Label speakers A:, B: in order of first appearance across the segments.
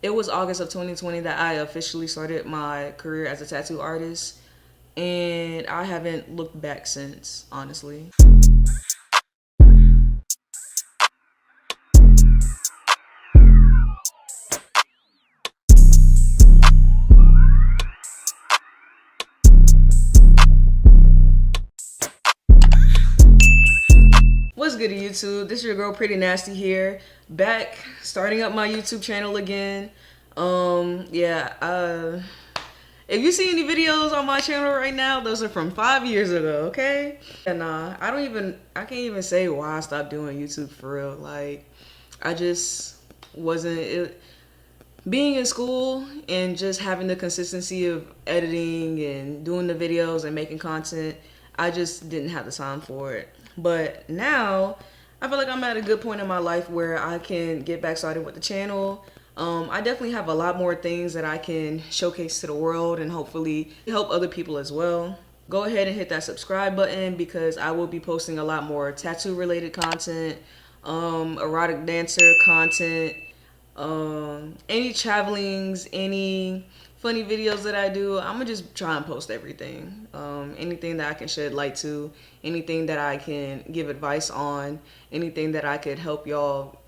A: It was August of 2020 that I officially started my career as a tattoo artist, and I haven't looked back since, honestly. What's good, YouTube? This is your girl Pretty Nasty here, back starting up my YouTube channel again. Yeah, if you see any videos on my channel right now, those are from 5 years ago, okay? And I can't even say why I stopped doing YouTube for real. Like, I just wasn't, being in school and just having the consistency of editing and doing the videos and making content, I just didn't have the time for it. But now I feel like I'm at a good point in my life where I can get back started with the channel. I definitely have a lot more things that I can showcase to the world and hopefully help other people as well. Go ahead and hit that subscribe button because I will be posting a lot more tattoo related content, erotic dancer content, any travelings, any funny videos that I do. I'm gonna just try and post everything. Anything that I can shed light to, anything that I can give advice on, anything that I could help y'all,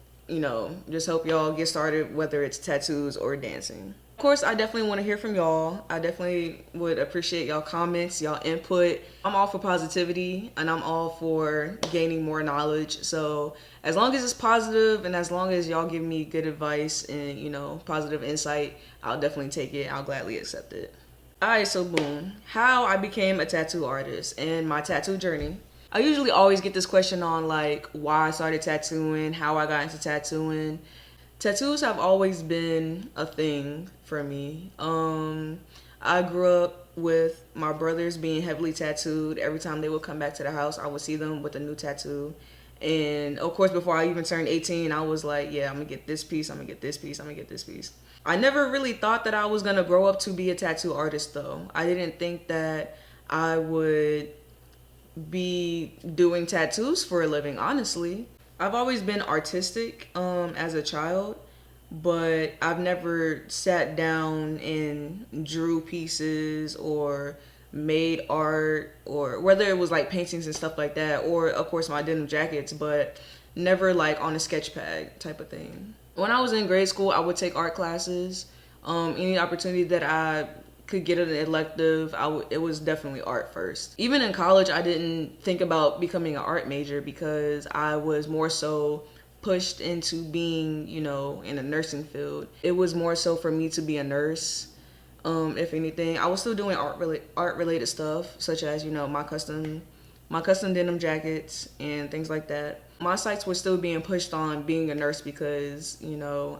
A: just help y'all get started, whether it's tattoos or dancing. Of course, I definitely want to hear from y'all. I definitely would appreciate y'all comments, y'all input. I'm all for positivity and I'm all for gaining more knowledge. So as long as it's positive and as long as y'all give me good advice and, positive insight, I'll definitely take it. I'll gladly accept it. All right, so boom. How I became a tattoo artist and my tattoo journey. I usually always get this question on like why I started tattooing, how I got into tattooing. Tattoos have always been a thing for me. I grew up with my brothers being heavily tattooed. Every time they would come back to the house, I would see them with a new tattoo. And of course, before I even turned 18, I was like, yeah, I'm gonna get this piece, I'm gonna get this piece, I'm gonna get this piece. I never really thought that I was gonna grow up to be a tattoo artist though. I didn't think that I would be doing tattoos for a living, honestly. I've always been artistic as a child, but I've never sat down and drew pieces or made art, or whether it was like paintings and stuff like that, or of course my denim jackets, but never like on a sketch pad type of thing. When I was in grade school, I would take art classes. Any opportunity that I could get an elective, it was definitely art first. Even in college, I didn't think about becoming an art major because I was more so pushed into being, in a nursing field. It was more so for me to be a nurse. If anything, I was still doing art related stuff, such as my custom denim jackets and things like that. My sights were still being pushed on being a nurse because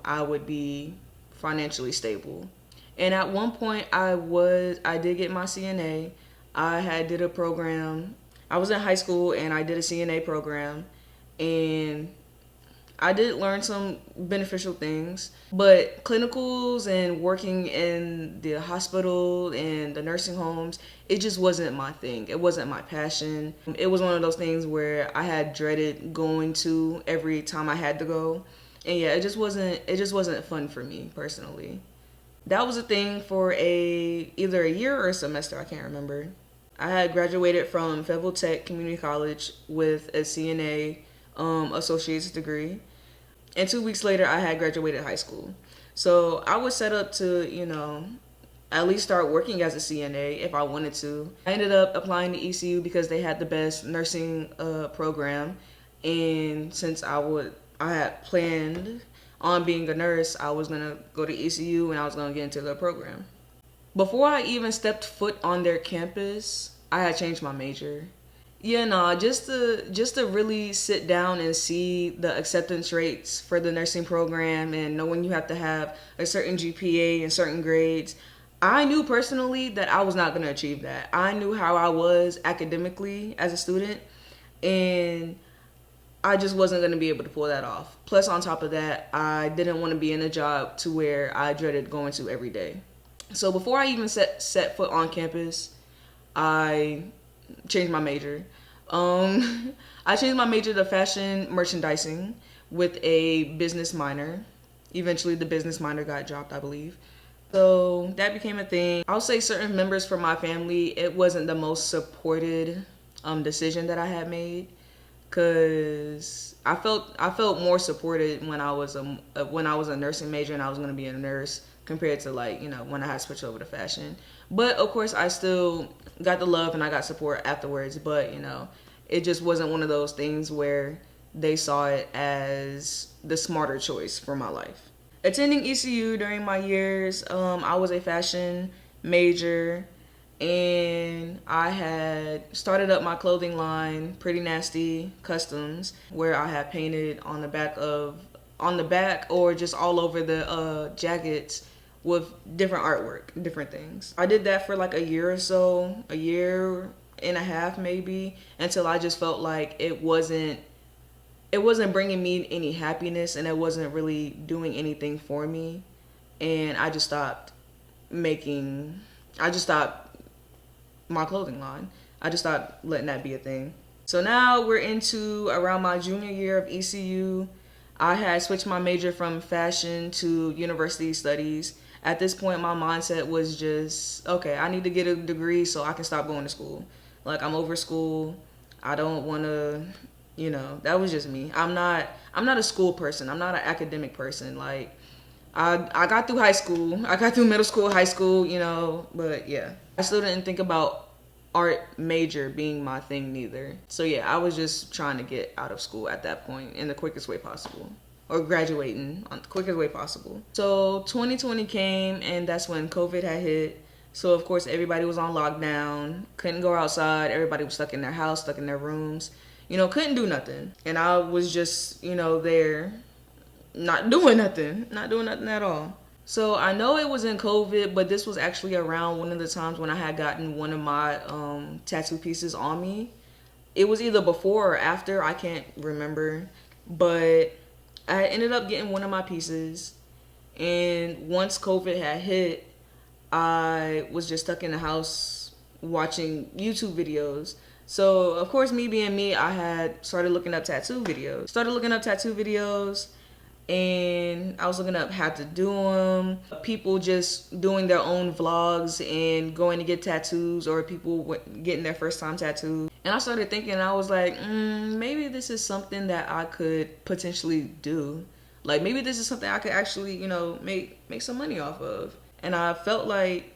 A: I would be financially stable. And at one point, I did get my CNA. I had did a program. I was in high school and I did a CNA program, and I did learn some beneficial things, but clinicals and working in the hospital and the nursing homes, it just wasn't my thing. It wasn't my passion. It was one of those things where I had dreaded going to every time I had to go. And yeah, it just wasn't fun for me personally. That was a thing for either a year or a semester, I can't remember. I had graduated from Fayetteville Tech Community College with a CNA associate's degree. And 2 weeks later, I had graduated high school. So I was set up to, at least start working as a CNA if I wanted to. I ended up applying to ECU because they had the best nursing program. And since I had planned on being a nurse, I was going to go to ECU and I was going to get into the program. Before I even stepped foot on their campus, I had changed my major. Yeah, no, just to really sit down and see the acceptance rates for the nursing program and knowing you have to have a certain GPA and certain grades. I knew personally that I was not going to achieve that. I knew how I was academically as a student, and I just wasn't going to be able to pull that off. Plus, on top of that, I didn't want to be in a job to where I dreaded going to every day. So before I even set foot on campus, I changed my major. I changed my major to fashion merchandising with a business minor. Eventually, the business minor got dropped, I believe. So that became a thing. I'll say certain members from my family, it wasn't the most supported decision that I had made, because I felt more supported when I was a nursing major and I was going to be a nurse, compared to, like, when I had switched over to fashion. But of course, I still got the love and I got support afterwards. But it just wasn't one of those things where they saw it as the smarter choice for my life. Attending ECU during my years, I was a fashion major, and I had started up my clothing line, Pretty Nasty Customs, where I had painted on the back or just all over the jackets with different artwork, different things. I did that for like a year or so, a year and a half maybe, until I just felt like it wasn't bringing me any happiness, and it wasn't really doing anything for me. And I just stopped my clothing line. I just stopped letting that be a thing. So now we're into around my junior year of ECU. I had switched my major from fashion to university studies. At this point, my mindset was just, okay, I need to get a degree so I can stop going to school. Like, I'm over school. I don't want to, that was just me. I'm not a school person. I'm not an academic person. Like, I got through high school. I got through middle school, high school, but yeah. I still didn't think about art major being my thing neither. So yeah, I was just trying to get out of school at that point in the quickest way possible. Or graduating on the quickest way possible. So 2020 came, and that's when COVID had hit. So of course everybody was on lockdown, couldn't go outside, everybody was stuck in their house, stuck in their rooms, couldn't do nothing. And I was just, there, not doing nothing at all. So I know it was in COVID, but this was actually around one of the times when I had gotten one of my tattoo pieces on me. It was either before or after, I can't remember, but I ended up getting one of my pieces. And once COVID had hit, I was just stuck in the house watching YouTube videos. So of course, me being me, I had started looking up tattoo videos. And I was looking up how to do them, people just doing their own vlogs and going to get tattoos, or people getting their first time tattoo. And I started thinking, I was like, maybe this is something that I could potentially do. Like, maybe this is something I could actually, make some money off of. And I felt like,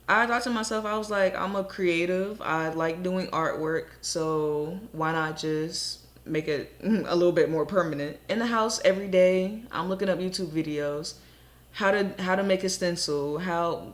A: I thought to myself, I was like, I'm a creative. I like doing artwork. So why not just make it a little bit more permanent? In the house every day, I'm looking up YouTube videos, how to make a stencil,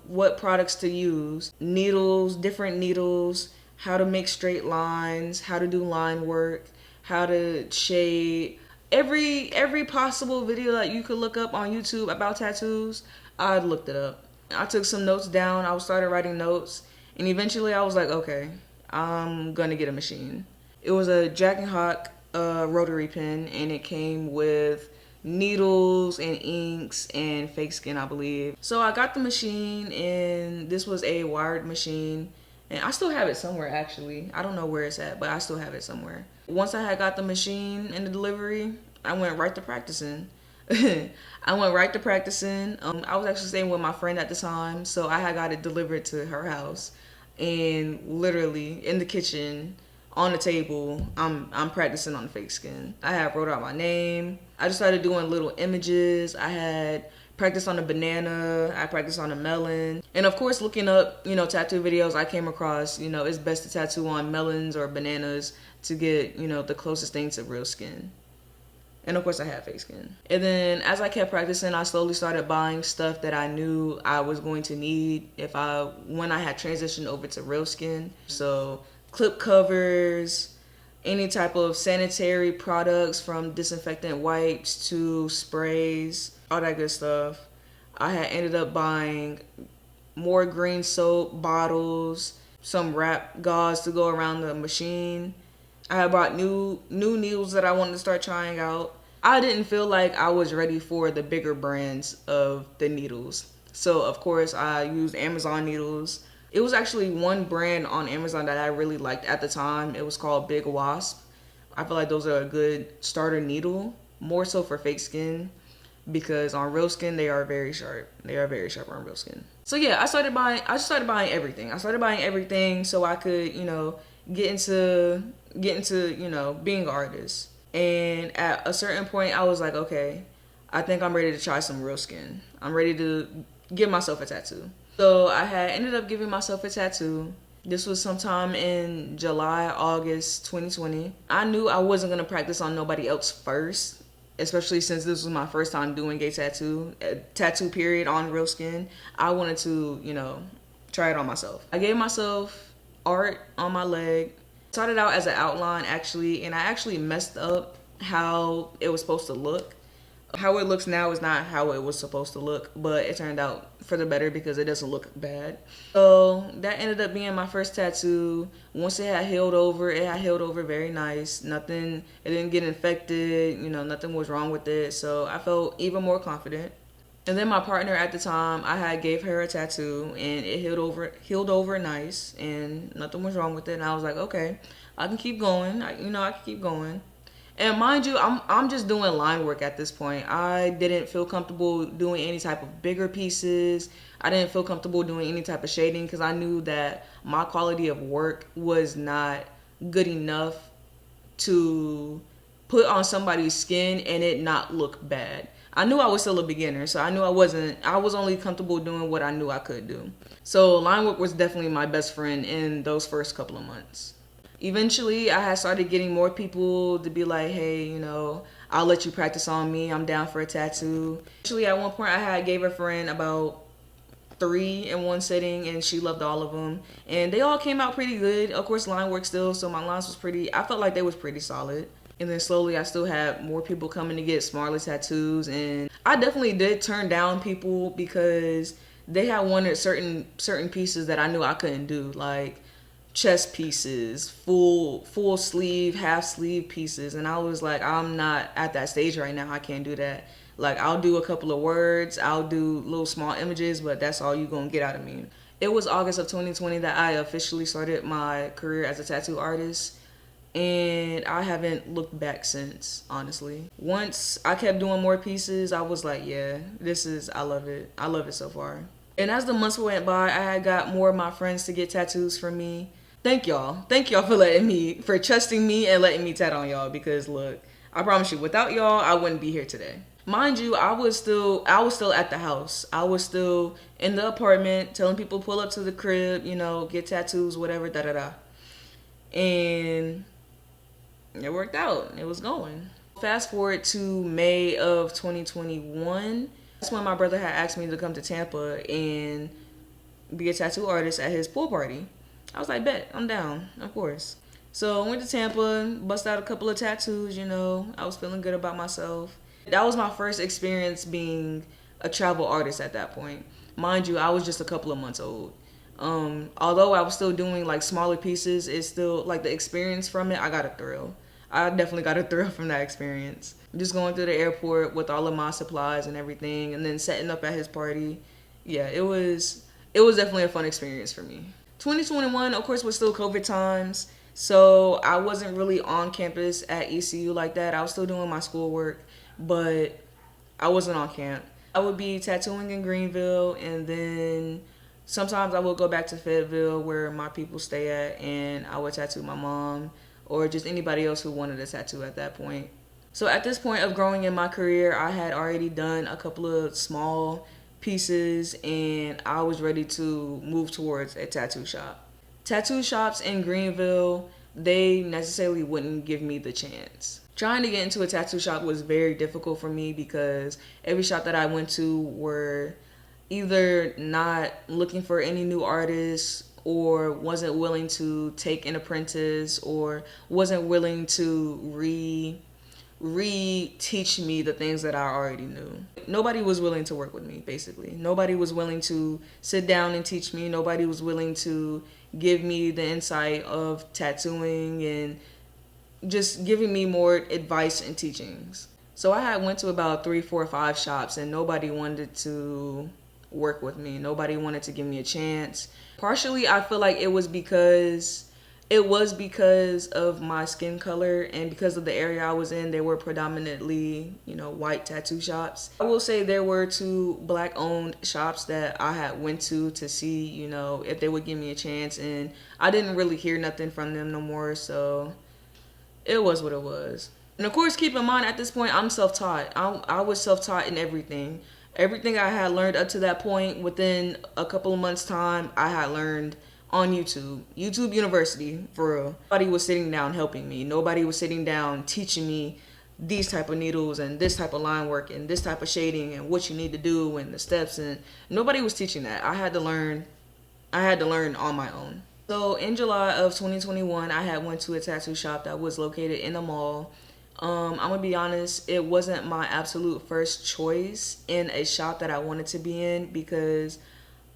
A: what products to use, different needles, how to make straight lines, how to do line work, how to shade. Every possible video that you could look up on YouTube about tattoos, I looked it up. I took some notes down. I started writing notes, and eventually I was like, okay, I'm gonna get a machine. It was a Jack and Hawk rotary pen, and it came with needles and inks and fake skin, I believe. So I got the machine, and this was a wired machine, and I still have it somewhere actually. I don't know where it's at, but I still have it somewhere. Once I had got the machine and the delivery, I went right to practicing. I was actually staying with my friend at the time, so I had got it delivered to her house, and literally in the kitchen, on the table, I'm practicing on the fake skin. I had wrote out my name. I just started doing little images. I had practiced on a banana. I practiced on a melon. And of course, looking up, tattoo videos, I came across, it's best to tattoo on melons or bananas to get, the closest thing to real skin. And of course I had fake skin. And then as I kept practicing, I slowly started buying stuff that I knew I was going to need when I had transitioned over to real skin. So clip covers, any type of sanitary products, from disinfectant wipes to sprays, all that good stuff. I had ended up buying more green soap bottles, some wrap gauze to go around the machine. I had bought new needles that I wanted to start trying out. I didn't feel like I was ready for the bigger brands of the needles. So of course I used Amazon needles. It was actually one brand on Amazon that I really liked at the time. It was called Big Wasp. I feel like those are a good starter needle, more so for fake skin. because on real skin they are very sharp. They are very sharp on real skin. So yeah, I started buying everything. I started buying everything so I could, get into being an artist. And at a certain point I was like, okay, I think I'm ready to try some real skin. I'm ready to give myself a tattoo. So I had ended up giving myself a tattoo. This was sometime in July, August 2020. I knew I wasn't going to practice on nobody else first, especially since this was my first time doing a tattoo period on real skin. I wanted to, try it on myself. I gave myself art on my leg. Started out as an outline actually, and I actually messed up how it was supposed to look. How it looks now is not how it was supposed to look, but it turned out for the better because it doesn't look bad. So that ended up being my first tattoo. Once it had healed over very nice. It didn't get infected, nothing was wrong with it. So I felt even more confident. And then my partner at the time, I had gave her a tattoo and it healed over nice and nothing was wrong with it. And I was like, okay, I can keep going. I can keep going. And mind you, I'm just doing line work at this point. I didn't feel comfortable doing any type of bigger pieces. I didn't feel comfortable doing any type of shading because I knew that my quality of work was not good enough to put on somebody's skin and it not look bad. I knew I was still a beginner, so I was only comfortable doing what I knew I could do. So line work was definitely my best friend in those first couple of months. Eventually, I had started getting more people to be like, hey, I'll let you practice on me. I'm down for a tattoo. Actually, at one point, I had gave a friend about 3 in one sitting, and she loved all of them. And they all came out pretty good. Of course, line work still, so my lines I felt like they was pretty solid. And then slowly, I still had more people coming to get smaller tattoos. And I definitely did turn down people because they had wanted certain pieces that I knew I couldn't do, like chest pieces, full sleeve, half sleeve pieces, and I was like, I'm not at that stage right now. I can't do that. Like, I'll do a couple of words, I'll do little small images, but that's all you gonna get out of me. It was August of 2020 that I officially started my career as a tattoo artist, and I haven't looked back since, honestly. Once I kept doing more pieces, I was like, yeah, I love it. I love it so far. And as the months went by, I had got more of my friends to get tattoos from me. Thank y'all for trusting me and letting me tat on y'all, because look, I promise you, without y'all, I wouldn't be here today. Mind you, I was still at the house. I was still in the apartment telling people pull up to the crib, get tattoos, whatever, da-da-da. And it worked out. It was going. Fast forward to May of 2021. That's when my brother had asked me to come to Tampa and be a tattoo artist at his pool party. I was like, bet, I'm down, of course. So I went to Tampa, bust out a couple of tattoos, I was feeling good about myself. That was my first experience being a travel artist at that point. Mind you, I was just a couple of months old. Although I was still doing like smaller pieces, it's still like the experience from it, I got a thrill. I definitely got a thrill from that experience. Just going through the airport with all of my supplies and everything, and then setting up at his party. Yeah, it was definitely a fun experience for me. 2021, of course, was still COVID times, so I wasn't really on campus at ECU like that. I was still doing my schoolwork, but I wasn't on camp. I would be tattooing in Greenville, and then sometimes I would go back to Fayetteville where my people stay at, and I would tattoo my mom or just anybody else who wanted a tattoo at that point. So at this point of growing in my career, I had already done a couple of small pieces, and I was ready to move towards a tattoo shop. Tattoo shops in Greenville, they necessarily wouldn't give me the chance. Trying to get into a tattoo shop was very difficult for me because every shop that I went to were either not looking for any new artists, or wasn't willing to take an apprentice, or wasn't willing to re-teach me the things that I already knew. Nobody was willing to work with me, basically. Nobody was willing to sit down and teach me. Nobody was willing to give me the insight of tattooing and just giving me more advice and teachings. So I had went to about 3, 4, 5 shops, and nobody wanted to work with me. Nobody wanted to give me a chance. Partially, I feel like it was because It was because of my skin color and because of the area I was in. They were predominantly, you know, white tattoo shops. I will say there were 2 black owned shops that I had went to see, you know, if they would give me a chance, and I didn't really hear nothing from them no more, so it was what it was. And of course, keep in mind at this point, I'm self-taught. I was self-taught in everything. Everything I had learned up to that point, within a couple of months' time, I had learned on YouTube University, for real. Nobody was sitting down helping me. Nobody was sitting down teaching me these type of needles and this type of line work and this type of shading and what you need to do and the steps, and nobody was teaching that. I had to learn on my own. So in July of 2021, I had went to a tattoo shop that was located in a mall. I'm gonna be honest, it wasn't my absolute first choice in a shop that I wanted to be in because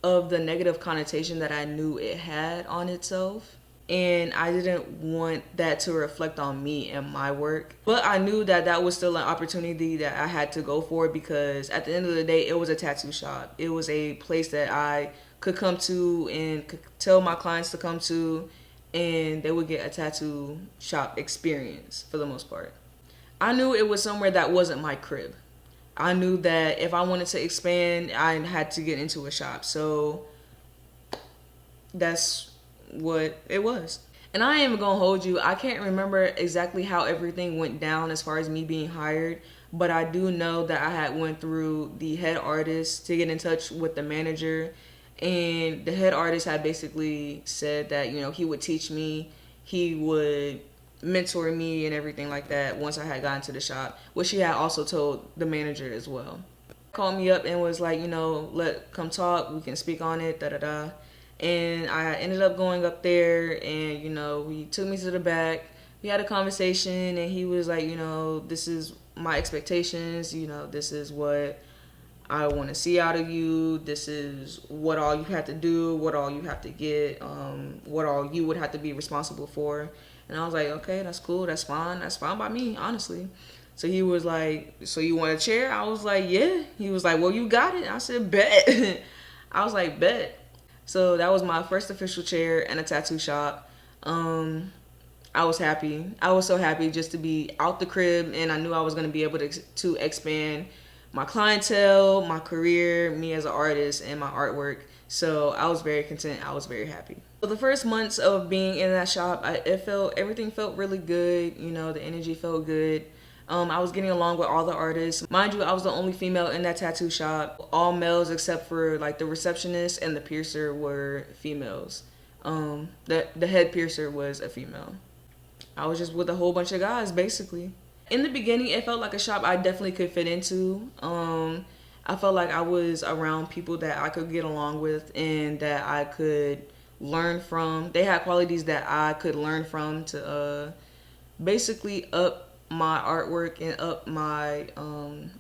A: of the negative connotation that I knew it had on itself. And I didn't want that to reflect on me and my work. But I knew that that was still an opportunity that I had to go for, because at the end of the day, it was a tattoo shop. It was a place that I could come to and could tell my clients to come to, and they would get a tattoo shop experience for the most part. I knew it was somewhere that wasn't my crib. I knew that if I wanted to expand, I had to get into a shop. So that's what it was. And I ain't even gonna hold you, I can't remember exactly how everything went down as far as me being hired, but I do know that I had went through the head artist to get in touch with the manager, and the head artist had basically said that, you know, he would teach me, he would mentor me and everything like that once I had gotten to the shop, which she had also told the manager as well. Called me up and was like, you know, come talk, we can speak on it, da da da. And I ended up going up there, and, you know, he took me to the back, we had a conversation, and he was like, you know, this is my expectations, you know, this is what I want to see out of you, this is what all you have to do, what all you have to get, what all you would have to be responsible for. And I was like, okay, that's cool, that's fine by me, honestly. So he was like, so you want a chair? I was like, yeah. He was like, well, you got it. I said, bet. I was like, bet. So that was my first official chair in a tattoo shop. I was happy. I was so happy just to be out the crib, and I knew I was going to be able to expand my clientele, my career, me as an artist, and my artwork. So I was very content. I was very happy. So the first months of being in that shop, everything felt really good. You know, the energy felt good. I was getting along with all the artists. Mind you, I was the only female in that tattoo shop. All males except for like the receptionist and the piercer were females. The head piercer was a female. I was just with a whole bunch of guys, basically. In the beginning, it felt like a shop I definitely could fit into. I felt like I was around people that I could get along with and that I could learn from. They had qualities that I could learn from to basically up my artwork and up my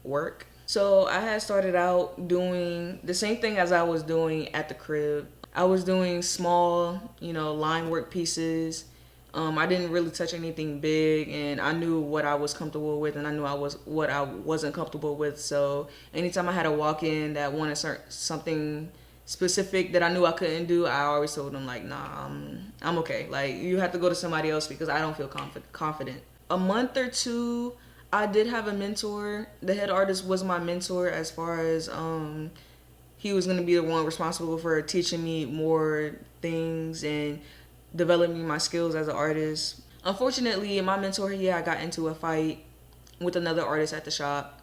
A: work. So I had started out doing the same thing as I was doing at the crib. I was doing small, you know, line work pieces. I didn't really touch anything big, and I knew what I was comfortable with, and I knew what I wasn't comfortable with. So anytime I had a walk-in that wanted something specific that I knew I couldn't do, I always told them like, nah, I'm okay. Like, you have to go to somebody else because I don't feel confident. A month or two, I did have a mentor. The head artist was my mentor as far as he was going to be the one responsible for teaching me more things and developing my skills as an artist. Unfortunately, my mentor, he had got into a fight with another artist at the shop,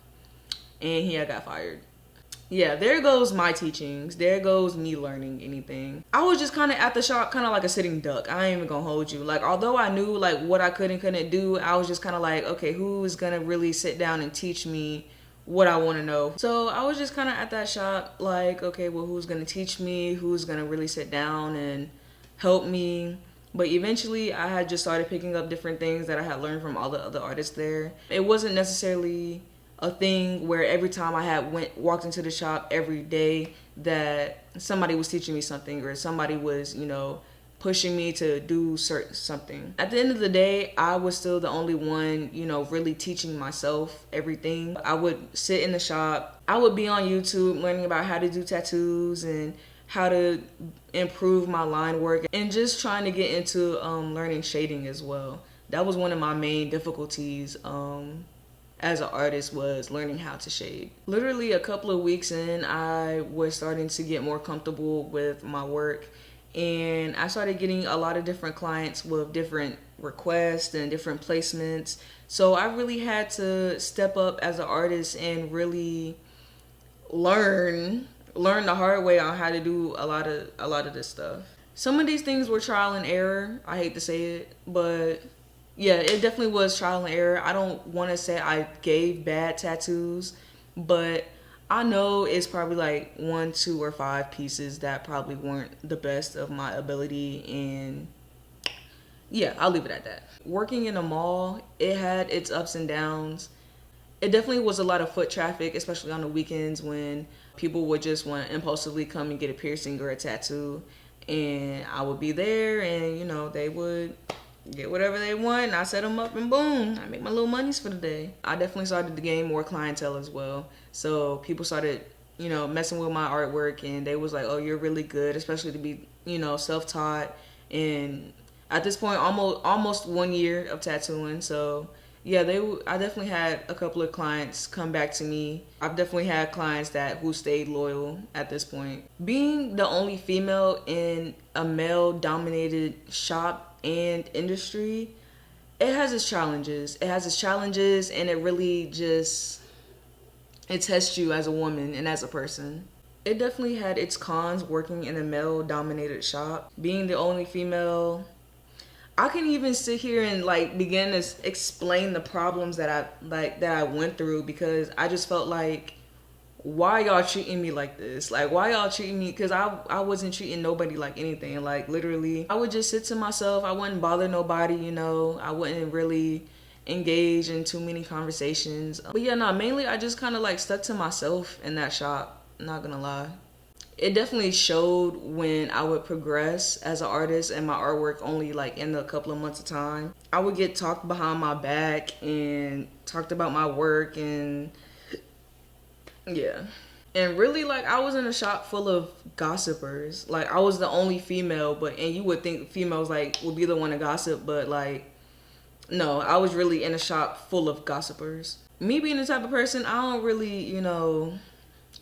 A: and he had got fired. Yeah, there goes my teachings. There goes me learning anything. I was just kind of at the shop, kind of like a sitting duck. I ain't even gonna hold you. Like, although I knew like what I could and couldn't do, I was just kind of like, okay, who is gonna really sit down and teach me what I want to know? So I was just kind of at that shop like, okay, well, who's gonna teach me? Who's gonna really sit down and help me? But eventually I had just started picking up different things that I had learned from all the other artists there. It wasn't necessarily a thing where every time I had walked into the shop every day that somebody was teaching me something or somebody was, you know, pushing me to do something. At the end of the day, I was still the only one, you know, really teaching myself everything. I would sit in the shop. I would be on YouTube learning about how to do tattoos and how to improve my line work, and just trying to get into learning shading as well. That was one of my main difficulties as an artist, was learning how to shade. Literally a couple of weeks in, I was starting to get more comfortable with my work, and I started getting a lot of different clients with different requests and different placements. So I really had to step up as an artist and really learn the hard way on how to do a lot of this stuff. Some of these things were trial and error. I hate to say it, but yeah, it definitely was trial and error. I don't want to say I gave bad tattoos, but I know it's probably like 1, 2, or 5 pieces that probably weren't the best of my ability, and yeah, I'll leave it at that. Working in a mall, it had its ups and downs. It definitely was a lot of foot traffic, especially on the weekends when people would just want to impulsively come and get a piercing or a tattoo. And I would be there, and, you know, they would get whatever they want, and I set them up, and boom, I make my little monies for the day. I definitely started to gain more clientele as well. So people started, you know, messing with my artwork, and they was like, oh, you're really good, especially to be, you know, self-taught. And at this point, almost 1 year of tattooing. So yeah, I definitely had a couple of clients come back to me. I've definitely had clients who stayed loyal at this point. Being the only female in a male-dominated shop and industry, it has its challenges. And it really just, it tests you as a woman and as a person. It definitely had its cons working in a male-dominated shop. Being the only female, I can even sit here and like begin to explain the problems that I went through, because I just felt like, why y'all treating me like this? Like, why y'all treating me? Because I wasn't treating nobody like anything. Like, literally, I would just sit to myself. I wouldn't bother nobody, you know. I wouldn't really engage in too many conversations. But yeah, no, mainly I just kind of like stuck to myself in that shop. I'm not gonna lie. It definitely showed when I would progress as an artist and my artwork only like in a couple of months of time. I would get talked behind my back and talked about my work, and yeah. And really, like, I was in a shop full of gossipers. Like, I was the only female, and you would think females like would be the one to gossip, but like, no, I was really in a shop full of gossipers. Me being the type of person, I don't really, you know,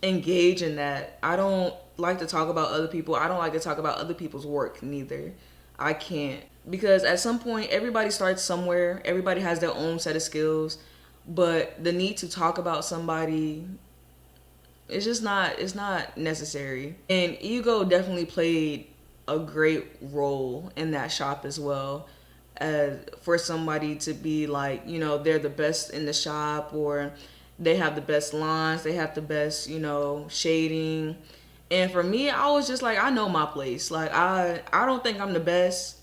A: engage in that. I don't like to talk about other people. I don't like to talk about other people's work neither. I can't, because at some point everybody starts somewhere. Everybody has their own set of skills, but the need to talk about somebody, it's not necessary. And ego definitely played a great role in that shop as well. For somebody to be like, you know, they're the best in the shop, or they have the best lines, they have the best, you know, shading. And for me, I was just like, I know my place. Like, I don't think I'm the best,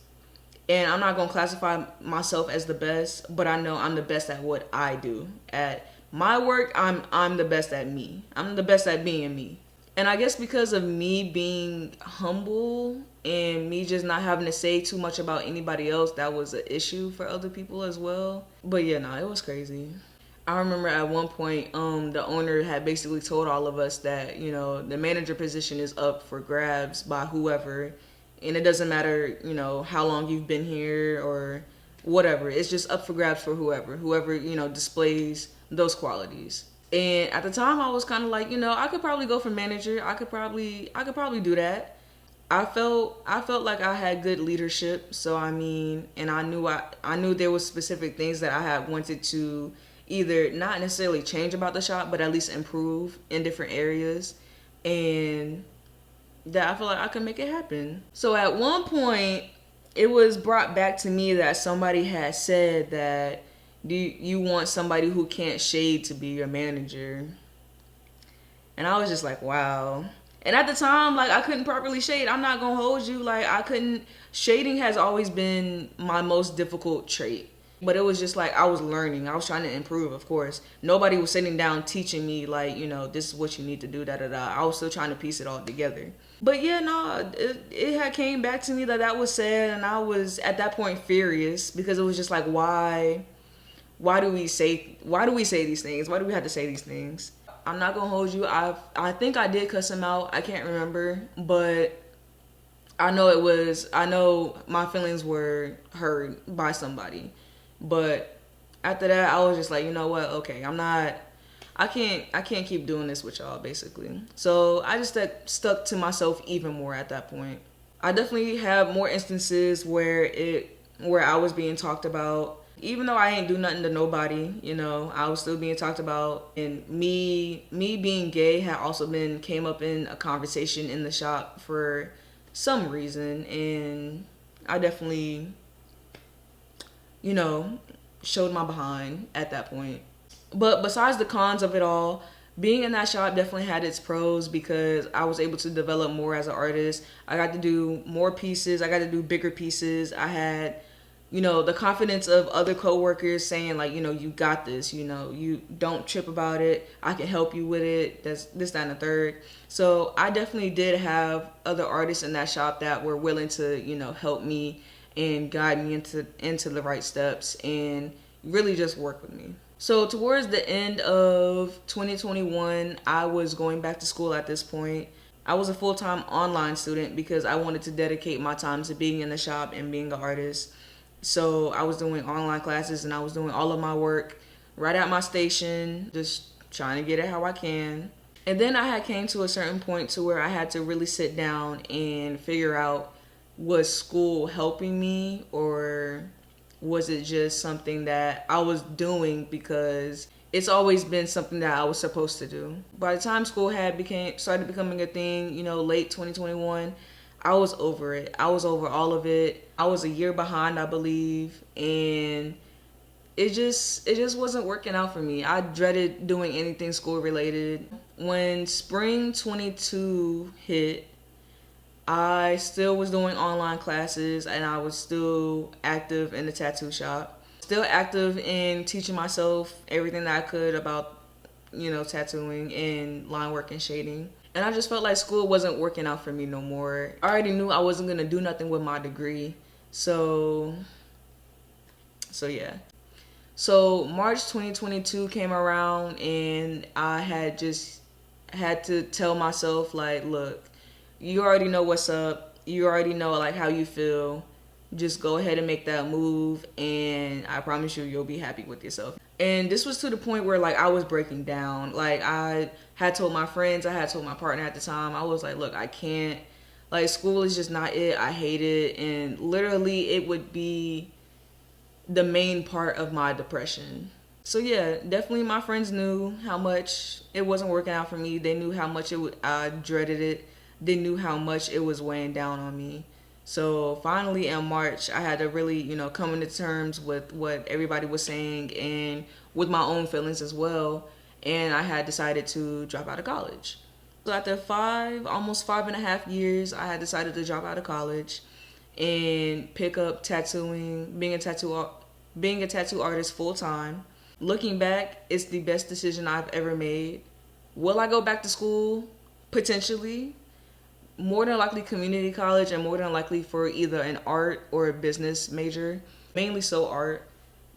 A: and I'm not gonna classify myself as the best, but I know I'm the best at what I do. At my work, I'm the best at me. I'm the best at being me. And I guess because of me being humble and me just not having to say too much about anybody else, that was an issue for other people as well. But yeah, no, it was crazy. I remember at one point, the owner had basically told all of us that, you know, the manager position is up for grabs by whoever. And it doesn't matter, you know, how long you've been here or whatever. It's just up for grabs for whoever, you know, displays those qualities. And at the time, I was kind of like, you know, I could probably go for manager. I could probably do that. I felt like I had good leadership. So I mean, and I knew there was specific things that I had wanted to either not necessarily change about the shop, but at least improve in different areas, and that I feel like I could make it happen. So at one point, it was brought back to me that somebody had said that, do you want somebody who can't shade to be your manager? And I was just like, wow. And at the time, like, I couldn't properly shade. I'm not gonna hold you. Like, shading has always been my most difficult trait. But it was just like, I was learning. I was trying to improve, of course. Nobody was sitting down teaching me, like, you know, this is what you need to do, da-da-da. I was still trying to piece it all together. But yeah, no, it had came back to me that was said, and I was, at that point, furious, because it was just like, why do we say these things? Why do we have to say these things? I'm not gonna hold you. I think I did cuss him out. I can't remember, but I know my feelings were hurt by somebody. But after that, I was just like, you know what? Okay, I can't keep doing this with y'all, basically. So I just stuck to myself even more at that point. I definitely have more instances where I was being talked about. Even though I ain't do nothing to nobody, I was still being talked about. And me being gay had also came up in a conversation in the shop for some reason, and I definitely, showed my behind at that point. But besides the cons of it all, being in that shop definitely had its pros because I was able to develop more as an artist. I got to do more pieces. I got to do bigger pieces. I had, the confidence of other coworkers saying like, you got this, you don't trip about it. I can help you with it. That's this, that, and the third. So I definitely did have other artists in that shop that were willing to, help me and guide me into the right steps and really just work with me. So towards the end of 2021, I was going back to school at this point. I was a full-time online student because I wanted to dedicate my time to being in the shop and being an artist. So I was doing online classes and I was doing all of my work right at my station, just trying to get it how I can. And then I had came to a certain point to where I had to really sit down and figure out, was school helping me, or was it just something that I was doing because it's always been something that I was supposed to do. By the time school started becoming a thing, late 2021, I was over it. I was over all of it. I was a year behind, I believe, and it just wasn't working out for me. I dreaded doing anything school related. When spring 22 hit, I still was doing online classes and I was still active in the tattoo shop. Still active in teaching myself everything that I could about, tattooing and line work and shading. And I just felt like school wasn't working out for me no more. I already knew I wasn't going to do nothing with my degree. So yeah. So March 2022 came around and I had to tell myself like, look, you already know what's up. You already know like how you feel. Just go ahead and make that move and I promise you'll be happy with yourself. And this was to the point where like I was breaking down. Like I had told my friends, I had told my partner at the time, I was like, look, I can't, like school is just not it. I hate it. And literally it would be the main part of my depression. So yeah, definitely my friends knew how much it wasn't working out for me. They knew how much I dreaded it. They knew how much it was weighing down on me. So finally in March, I had to really, come into terms with what everybody was saying and with my own feelings as well. And I had decided to drop out of college. So after almost 5.5 years, I had decided to drop out of college and pick up tattooing, being a tattoo artist full time. Looking back, it's the best decision I've ever made. Will I go back to school? Potentially. More than likely community college and more than likely for either an art or a business major. Mainly so art.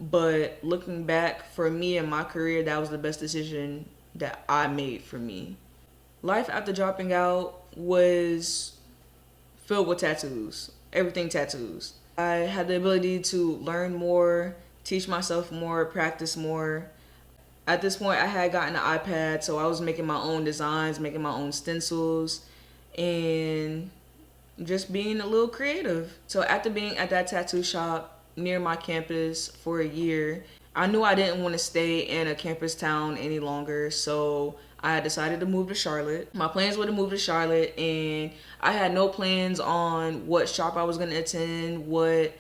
A: But looking back, for me and my career, that was the best decision that I made for me. Life after dropping out was filled with tattoos. Everything tattoos. I had the ability to learn more, teach myself more, practice more. At this point, I had gotten an iPad, so I was making my own designs, making my own stencils, and just being a little creative. So after being at that tattoo shop near my campus for a year, I knew I didn't want to stay in a campus town any longer, so I had decided to move to Charlotte. My plans were to move to Charlotte, and I had no plans on what shop I was going to attend, where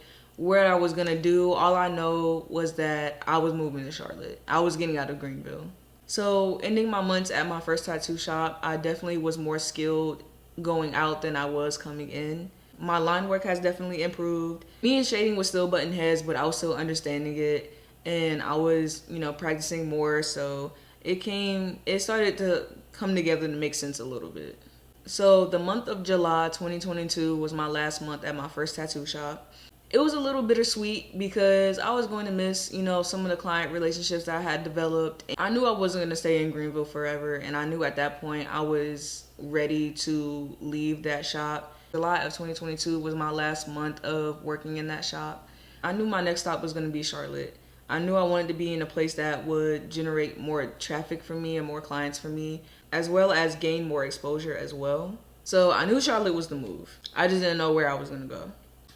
A: I was going to do. All I know was that I was moving to Charlotte. I was getting out of Greenville. So ending my months at my first tattoo shop, I definitely was more skilled going out than I was coming in. My line work has definitely improved. Me and shading was still button heads, but I was still understanding it, and I was, practicing more, so it started to come together to make sense a little bit. So the month of July 2022 was my last month at my first tattoo shop. It was a little bittersweet because I was going to miss, you know, some of the client relationships that I had developed. I knew I wasn't going to stay in Greenville forever, and I knew at that point I was ready to leave that shop. July of 2022 was my last month of working in that shop. I knew my next stop was going to be Charlotte. I knew I wanted to be in a place that would generate more traffic for me and more clients for me, as well as gain more exposure as well. So I knew Charlotte was the move. I just didn't know where I was going to go.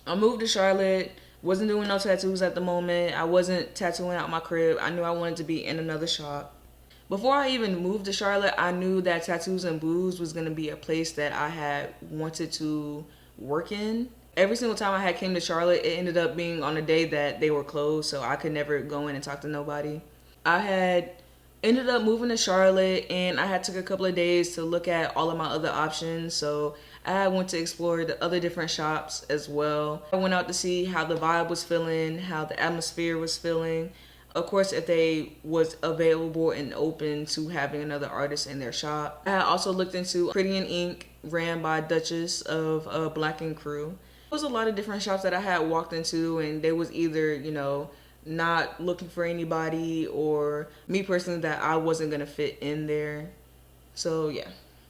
A: I moved to Charlotte, wasn't doing no tattoos at the moment. I wasn't tattooing out my crib. I knew I wanted to be in another shop. Before I even moved to Charlotte, I knew that Tattoos and Booze was going to be a place that I had wanted to work in. Every single time I had came to Charlotte, it ended up being on a day that they were closed, so I could never go in and talk to nobody. I had ended up moving to Charlotte, and I had took a couple of days to look at all of my other options. So I went to explore the other different shops as well. I went out to see how the vibe was feeling, how the atmosphere was feeling. Of course, if they was available and open to having another artist in their shop. I also looked into Pretty in Ink, ran by Duchess of Black and Crew. There was a lot of different shops that I had walked into, and they was either, you know, not looking for anybody, or me personally that I wasn't gonna fit in there. So yeah.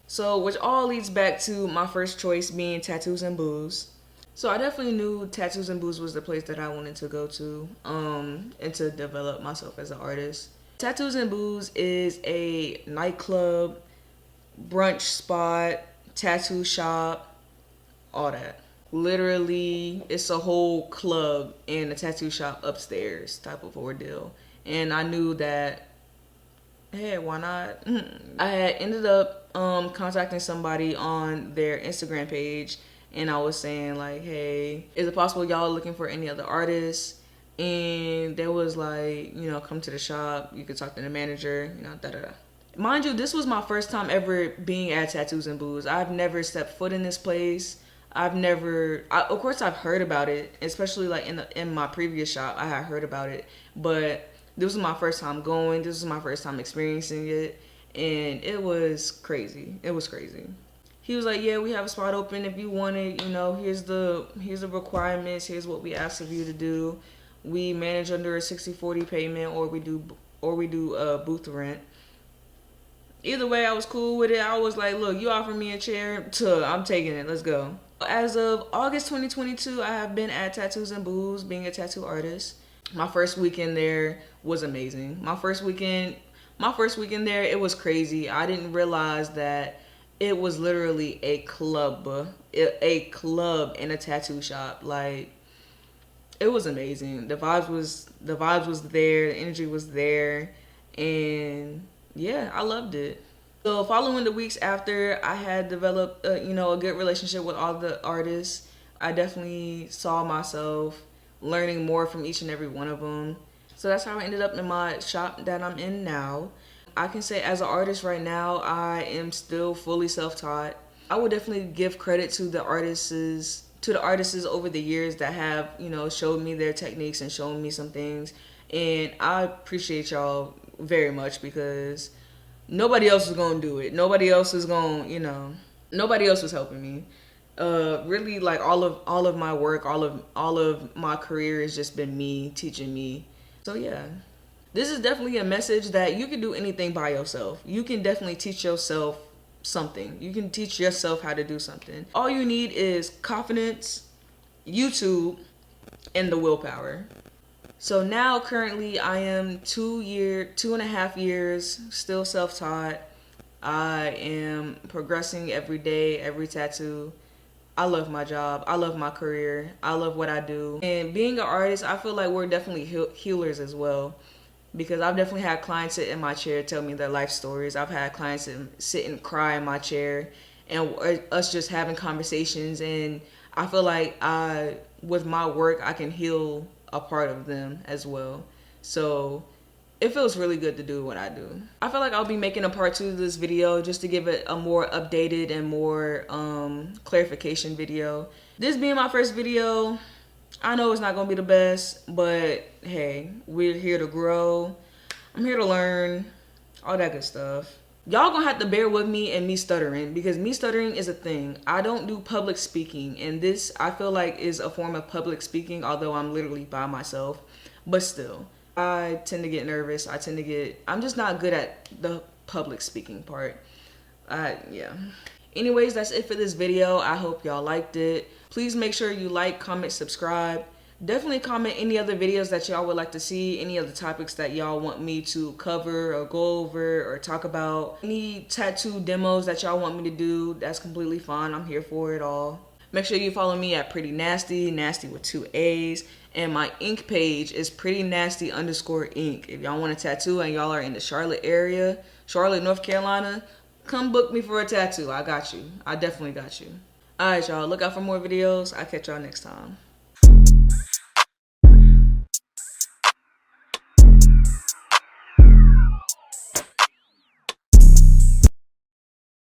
A: So which all leads back to my first choice being Tattoos and Booze. So I definitely knew Tattoos and Booze was the place that I wanted to go to and to develop myself as an artist. Tattoos and Booze is a nightclub, brunch spot, tattoo shop, all that. Literally, it's a whole club and a tattoo shop upstairs type of ordeal. And I knew that, hey, why not? I had ended up contacting somebody on their Instagram page, and I was saying like, hey, is it possible y'all looking for any other artists? And they was like, you know, come to the shop, you could talk to the manager, you know, da-da-da. Mind you, this was my first time ever being at Tattoos and Booze. I've never stepped foot in this place. Of course I've heard about it, especially like in my previous shop, I had heard about it, but this was my first time going, this was my first time experiencing it, and it was crazy. It was crazy. He was like, yeah, we have a spot open if you want it, you know, here's the requirements, here's what we ask of you to do. We manage under a 60/40 payment, or we do booth rent. Either way, I was cool with it. I was like, look, you offer me a chair, I'm taking it. Let's go. As of August 2022, I have been at Tattoos and Booze, being a tattoo artist. My first weekend there was amazing. My first weekend there, it was crazy. I didn't realize that it was literally a club in a tattoo shop. Like, it was amazing. The vibes was there, the energy was there, and yeah, I loved it. So following the weeks after I had developed, you know, a good relationship with all the artists, I definitely saw myself learning more from each and every one of them. So that's how I ended up in my shop that I'm in now. I can say as an artist right now, I am still fully self-taught. I would definitely give credit to the artists over the years that have, you know, showed me their techniques and shown me some things. And I appreciate y'all very much, because nobody else is gonna do it. Nobody else is gonna, you know, nobody else was helping me. Really, like all of my work, all of my career has just been me teaching me. So yeah, this is definitely a message that you can do anything by yourself. You can definitely teach yourself something. You can teach yourself how to do something. All you need is confidence, YouTube, and the willpower. So now currently I am 2.5 years, still self-taught. I am progressing every day, every tattoo. I love my job. I love my career. I love what I do. And being an artist, I feel like we're definitely healers as well, because I've definitely had clients sit in my chair, tell me their life stories. I've had clients sit and cry in my chair, and us just having conversations. And I feel like with my work, I can heal a part of them as well. So it feels really good to do what I do. I feel like I'll be making a part 2 of this video just to give it a more updated and more clarification video. This being my first video, I know it's not gonna be the best, but hey, we're here to grow. I'm here to learn, all that good stuff. y'all gonna have to bear with me and me stuttering, because me stuttering is a thing. I don't do public speaking, and this I feel like is a form of public speaking, although I'm literally by myself. But still, I tend to get nervous. I'm just not good at the public speaking part. Yeah. Anyways, that's it for this video. I hope y'all liked it. Please make sure you like, comment, subscribe. Definitely comment any other videos that y'all would like to see, any other topics that y'all want me to cover or go over or talk about. Any tattoo demos that y'all want me to do, that's completely fine. I'm here for it all. Make sure you follow me at Pretty Nasty, nasty with 2 A's. And my ink page is Pretty Nasty _ink. If y'all want a tattoo and y'all are in the Charlotte area, Charlotte, North Carolina, come book me for a tattoo. I got you. I definitely got you. Alright, y'all. Look out for more videos. I'll catch y'all next time.